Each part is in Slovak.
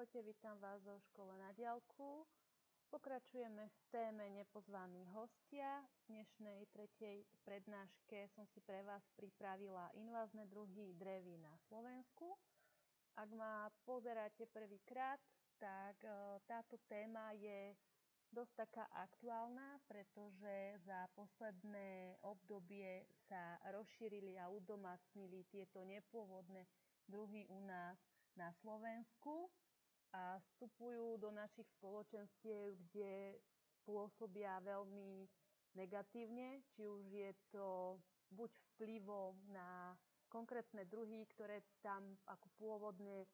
Ahojte, vítam vás zo škole na diaľku. Pokračujeme v téme nepozvaní hostia. V dnešnej tretej prednáške som si pre vás pripravila invázne druhy drevín na Slovensku. Ak ma pozeráte prvýkrát, tak táto téma je dosť taká aktuálna, pretože za posledné obdobie sa rozšírili a udomácnili tieto nepôvodné druhy u nás na Slovensku a vstupujú do našich spoločenstiev, kde pôsobia veľmi negatívne, či už je to buď vplyvom na konkrétne druhy, ktoré tam ako pôvodne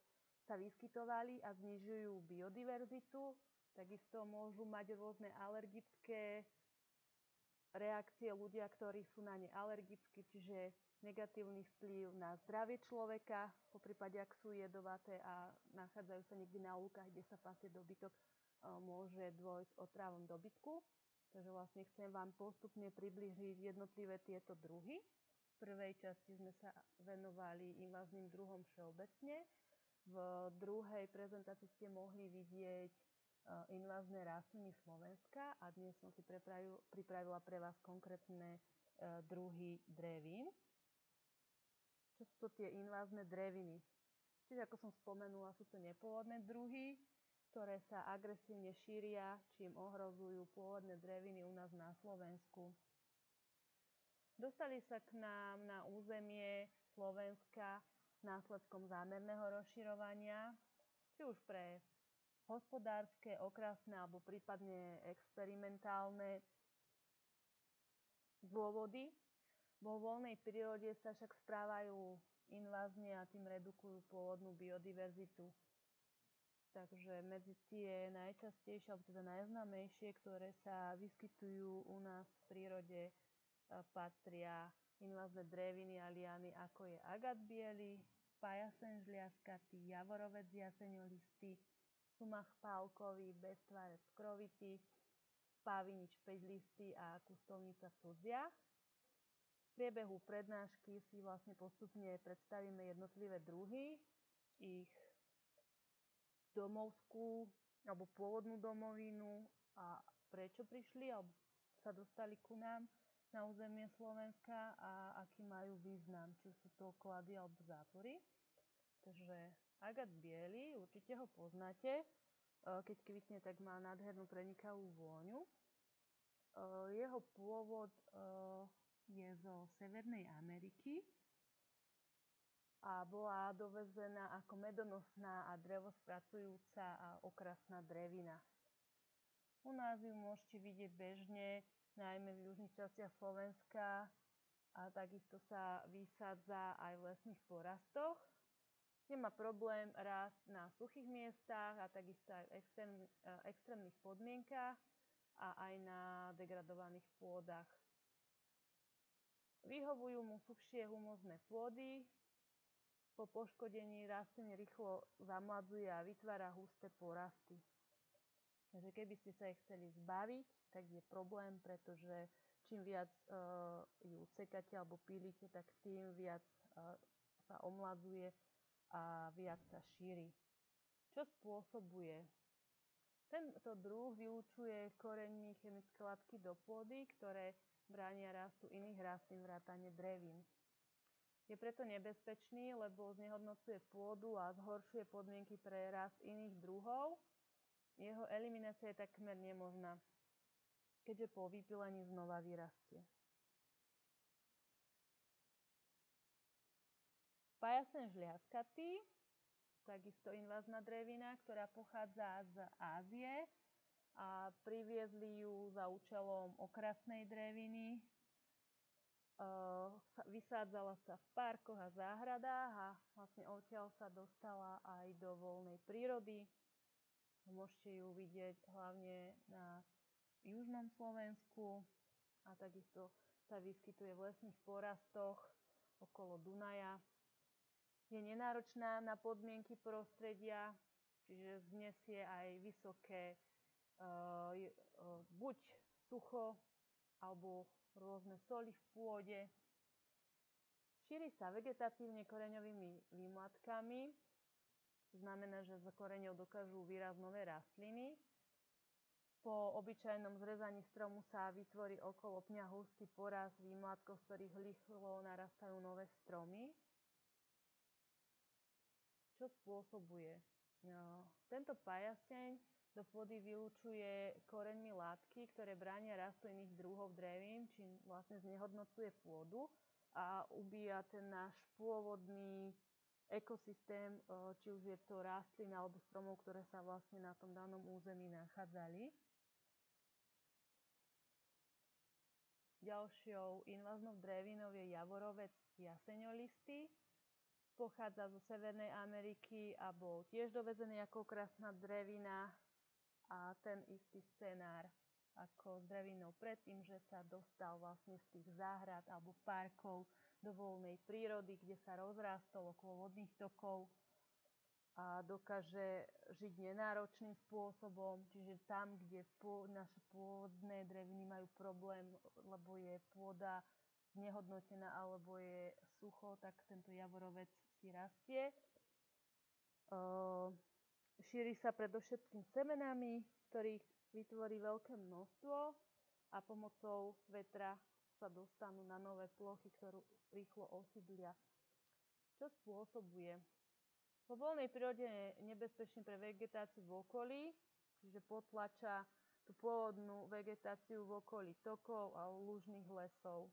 sa vyskytovali a znižujú biodiverzitu, takisto môžu mať rôzne alergické reakcie ľudia, ktorí sú na ne alergickí, čiže negatívny vplyv na zdravie človeka, poprípade ak sú jedovaté a nachádzajú sa niekde na lúkach, kde sa pasie dobytok, môže dôjsť otrávom dobytku. Takže vlastne chcem vám postupne približiť jednotlivé tieto druhy. V prvej časti sme sa venovali invázným druhom všeobecne. V druhej prezentácii ste mohli vidieť invázne rastliny Slovenska a dnes som si pripravila pre vás konkrétne druhy drevín. Čo sú to tie invázne dreviny? Čiže ako som spomenula, sú to nepôvodné druhy, ktoré sa agresívne šíria, čím ohrozujú pôvodné dreviny u nás na Slovensku. Dostali sa k nám na územie Slovenska následkom zámerného rozširovania, či už pre hospodárske, okrasné alebo prípadne experimentálne dôvody. Vo voľnej prírode sa však správajú invázne a tým redukujú pôvodnú biodiverzitu. Takže medzi tie najčastejšie, alebo teda najznámejšie, ktoré sa vyskytujú u nás v prírode, patria invázne dreviny a liany, ako je agát biely, pajasen žliaskatý, javorovec jaseňolistý, sumach pálkový, beztvárec skrovitý, pávinič päťlistý a kustovnica cudzia. V priebehu prednášky si vlastne postupne predstavíme jednotlivé druhy, ich domovskú alebo pôvodnú domovinu a prečo prišli alebo sa dostali ku nám na územie Slovenska a aký majú význam, či sú to klady alebo zápory. Takže agát biely, určite ho poznáte. Keď kvitne, tak má nádhernú prenikavú vôňu. Jeho pôvod je zo Severnej Ameriky a bola dovezená ako medonosná a drevospracujúca a okrasná drevina. U nás ju môžete vidieť bežne, najmä v južných častiach Slovenska a takisto sa vysádza aj v lesných porastoch. Nemá problém rásť na suchých miestach a takisto aj v extrémnych podmienkach a aj na degradovaných pôdach. Vyhovujú mu suchšie humózne pôdy. Po poškodení rastliny rýchlo zamladzuje a vytvára husté porasty. Takže keby ste sa ich chceli zbaviť, tak je problém, pretože čím viac ju sekáte alebo pílite, tak tým viac sa omladzuje a viac sa šíri. Čo spôsobuje? Tento druh vylučuje koreňmi chemické látky do pôdy, ktoré bránia rastu iných rastlín vrátane drevín. Je preto nebezpečný, lebo znehodnocuje pôdu a zhoršuje podmienky pre rast iných druhov. Jeho eliminácia je takmer nemožná, keďže po vypylení znova vyrastie. Pajasen žliaskatý, takisto invázna drevina, ktorá pochádza z Ázie a priviezli ju za účelom okrasnej dreviny. Vysádzala sa v parkoch a záhradách a vlastne odtiaľ sa dostala aj do voľnej prírody. Môžete ju vidieť hlavne na južnom Slovensku a takisto sa vyskytuje v lesných porastoch okolo Dunaja. Je nenáročná na podmienky prostredia, čiže znesie aj vysoké buď sucho alebo rôzne soli v pôde. Šíri sa vegetatívne koreňovými výmladkami To znamená, že z koreňov dokážu vyrásť nové rastliny. Po obyčajnom zrezaní stromu sa vytvorí okolo pňa hustý porast výmladkov, z ktorých rýchlo narastajú nové stromy. Čo spôsobuje? Tento pajaseň do pôdy vylučuje koreňmi látky, ktoré bránia rastu iných druhov drevín, čím vlastne znehodnocuje pôdu a ubíja ten náš pôvodný ekosystém, či už je to rastlín alebo stromov, ktoré sa vlastne na tom danom území nachádzali. Ďalšou inváznou drevinou je javorovec jaseňolistý. Pochádza zo Severnej Ameriky a bol tiež dovezený ako okrasná drevina a ten istý scenár ako s drevinou predtým, že sa dostal vlastne z tých záhrad alebo parkov do voľnej prírody, kde sa rozrástol okolo vodných tokov a dokáže žiť nenáročným spôsobom, čiže tam, kde naše pôvodné dreviny majú problém, lebo je pôda znehodnotená alebo je sucho, tak tento javorovec si rastie. Šíri sa predovšetkým semenami, ktorých vytvorí veľké množstvo a pomocou vetra sa dostanú na nové plochy, ktorú rýchlo osídlia. Čo spôsobuje? Vo voľnej prírode je nebezpečný pre vegetáciu v okolí, čiže potlača tú pôvodnú vegetáciu v okolí tokov a lužných lesov.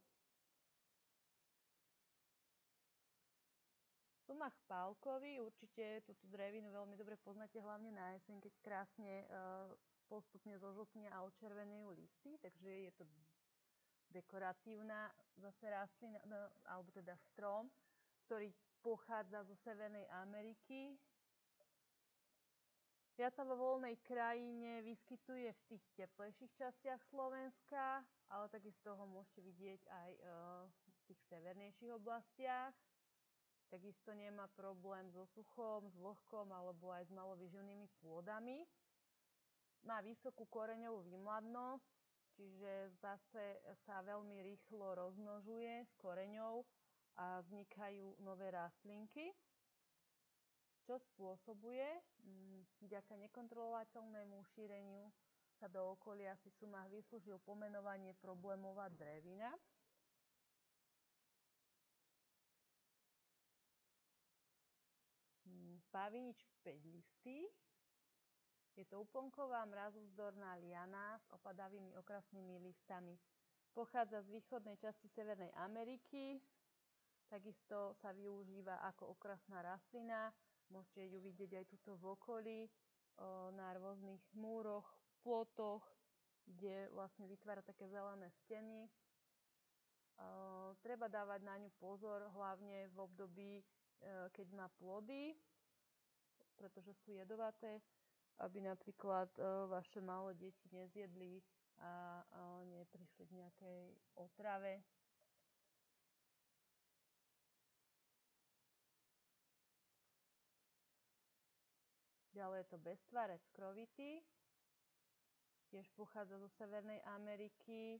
Sumach pálkový, určite túto drevinu veľmi dobre poznáte, hlavne na jeseň, keď krásne postupne zožltne a očervenejú listy, takže je to dekoratívna zase rastlina, alebo teda strom, ktorý pochádza zo Severnej Ameriky. Viac sa vo voľnej krajine vyskytuje v tých teplejších častiach Slovenska, ale takisto ho môžete vidieť aj v tých severnejších oblastiach. Takisto nemá problém so suchom, s vlhkom alebo aj s malovýživnými pôdami. Má vysokú koreňovú výmladnosť, čiže zase sa veľmi rýchlo rozmnožuje s koreňou a vznikajú nové rastlinky. Čo spôsobuje? Vďaka nekontrolovateľnému šíreniu sa do okolia si sumach vyslúžil pomenovanie problémová drevina. Pávinič päťlistý. Je to úplnková mrazozdorná liana s opadavými okrasnými listami. Pochádza z východnej časti Severnej Ameriky. Takisto sa využíva ako okrasná rastlina. Môžete ju vidieť aj tuto v okolí, na rôznych múroch, plotoch, kde vlastne vytvára také zelené steny. Treba dávať na ňu pozor, hlavne v období, keď má plody, pretože sú jedovaté, aby napríklad vaše malé deti nezjedli a neprišli k nejakej otrave. Ďalej je to beztvárec krovitý. Tiež pochádza zo Severnej Ameriky.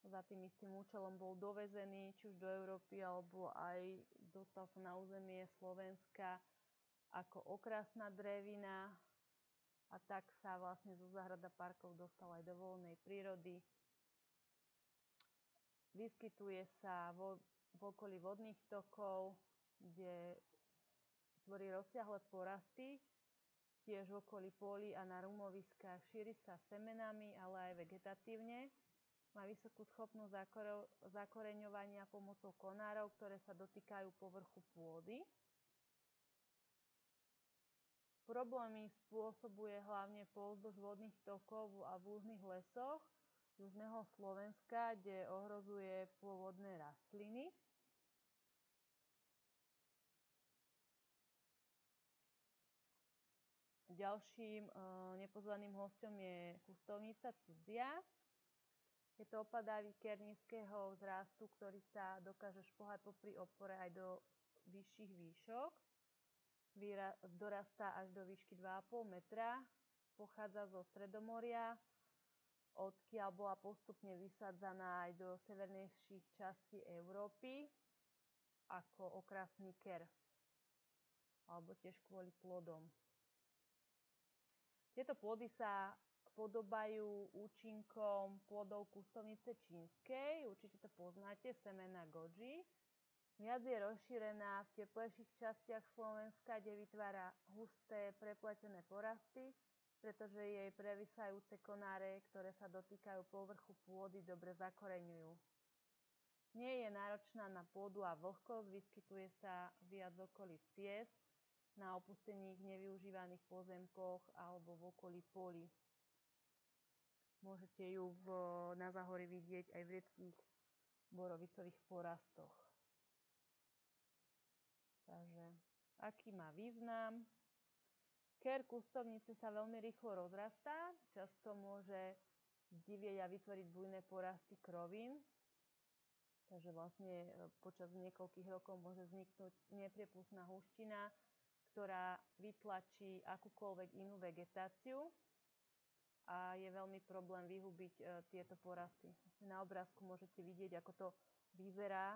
Za tým istým účelom bol dovezený či už do Európy, alebo aj dostal sa na územie Slovenska ako okrasná drevina. A tak sa vlastne zo záhrad a parkov dostal aj do voľnej prírody. Vyskytuje sa v okolí vodných tokov, kde tvorí rozsiahle porasty, tiež v okolí polí a na rumoviskách. Šíri sa semenami, ale aj vegetatívne. Má vysokú schopnosť zakoreňovania pomocou konárov, ktoré sa dotýkajú povrchu pôdy. Problémy spôsobuje hlavne pozdĺž vodných tokov a v lužných lesoch južného Slovenska, kde ohrozuje pôvodné rastliny. Ďalším nepozvaným hosťom je kustovnica cudzia. Je to opadavý ker nízkeho vzrastu, ktorý sa dokáže šplhať popri opore aj do vyšších výšok. Dorastá až do výšky 2,5 metra. Pochádza zo Stredomoria, odkiaľ bola postupne vysádzaná aj do severnejších častí Európy ako okrasný ker. alebo tiež kvôli plodom. Tieto plody sa podobajú účinkom plodov kustovnice čínskej, určite to poznáte, semena goji. Viac je rozšírená v teplejších častiach Slovenska, kde vytvára husté, prepletené porasty, pretože jej previsajúce konáre, ktoré sa dotýkajú povrchu pôdy, dobre zakoreňujú. Nie je náročná na pôdu a vlhkosť, vyskytuje sa viac v okolí ciest, na opustených nevyužívaných pozemkoch alebo v okolí polí. Môžete ju na záhore vidieť aj v riedkých borovicových porastoch. Takže, aký má význam? Ker kustovnice sa veľmi rýchlo rozrastá, často môže zdivieť a vytvoriť bujné porasty krovín. Takže vlastne počas niekoľkých rokov môže vzniknúť nepriepustná húština, ktorá vytlačí akúkoľvek inú vegetáciu a je veľmi problém vyhubiť tieto porasty. Na obrázku môžete vidieť, ako to vyzerá,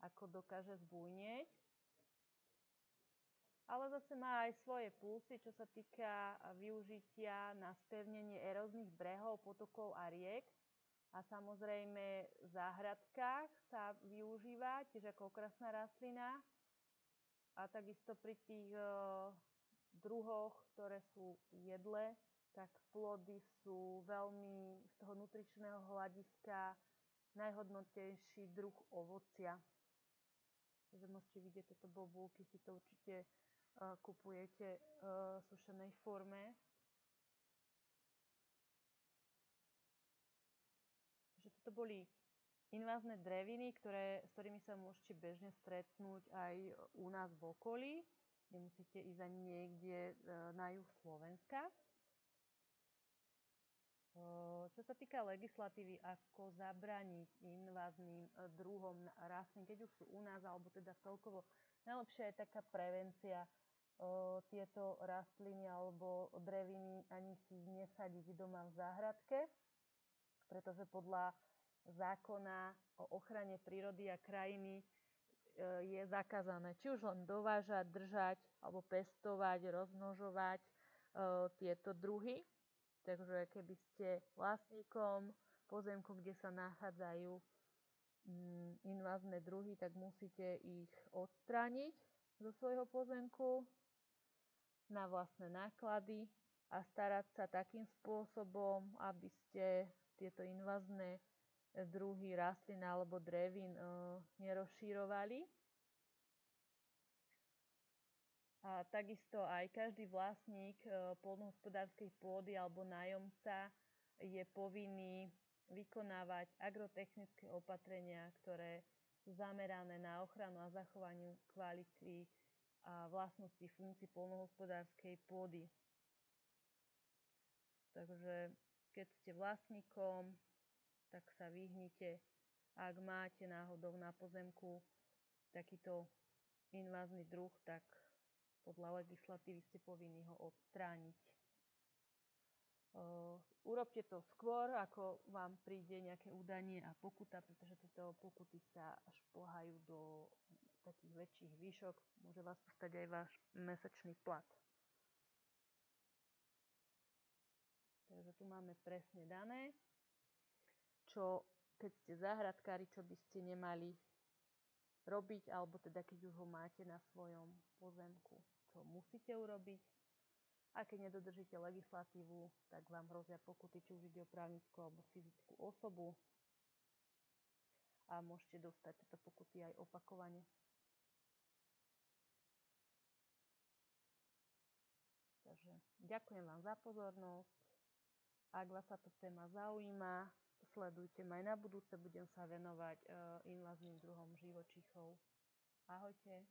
ako dokáže zbujnieť. Ale zase má aj svoje plusy, čo sa týka využitia na spevnenie eróznych brehov, potokov a riek. A samozrejme v záhradkách sa využíva tiež ako okrasná rastlina. A takisto pri tých druhoch, ktoré sú jedle, tak plody sú veľmi z toho nutričného hľadiska najhodnotnejší druh ovocia. Takže môžete vidieť tieto bobulky, si to určite kupujete v sušenej forme. Takže toto boli invázne dreviny, s ktorými sa môžete bežne stretnúť aj u nás v okolí. Nemusíte ísť ani niekde na juh Slovenska. Čo sa týka legislatívy, ako zabrániť invázným druhom rastlín, keď už sú u nás, alebo teda celkovo, najlepšia je taká prevencia. Tieto rastliny alebo dreviny ani si nesadiť doma v záhradke, pretože podľa zákona o ochrane prírody a krajiny je zakázané či už len dovážať, držať alebo pestovať, rozmnožovať tieto druhy. Takže keby ste vlastníkom pozemku, kde sa nachádzajú invázne druhy, tak musíte ich odstrániť zo svojho pozemku na vlastné náklady a starať sa takým spôsobom, aby ste tieto invázne druhy rastlín alebo drevín nerozšírovali. A takisto aj každý vlastník poľnohospodárskej pôdy alebo nájomca je povinný vykonávať agrotechnické opatrenia, ktoré sú zamerané na ochranu a zachovaniu kvality a vlastností funkcií poľnohospodárskej pôdy. Takže keď ste vlastníkom, tak sa vyhnite, ak máte náhodou na pozemku takýto invázny druh, tak podľa legislatívy ste povinní ho odstrániť. Urobte to skôr, ako vám príde nejaké údanie a pokuta, pretože tieto pokuty sa šplhajú do takých väčších výšok. Môže vás to stať aj váš mesačný plat. Takže tu máme presne dané, čo keď ste záhradkári, čo by ste nemali robiť, alebo teda keď už ho máte na svojom pozemku, čo musíte urobiť. A keď nedodržíte legislatívu, tak vám hrozia pokuty, či už ide o právnickú alebo fyzickú osobu. A môžete dostať tieto pokuty aj opakovane. Takže ďakujem vám za pozornosť. Ak vás táto téma zaujíma, sledujte ma aj na budúce, budem sa venovať invázným druhom živočíchov. Ahojte.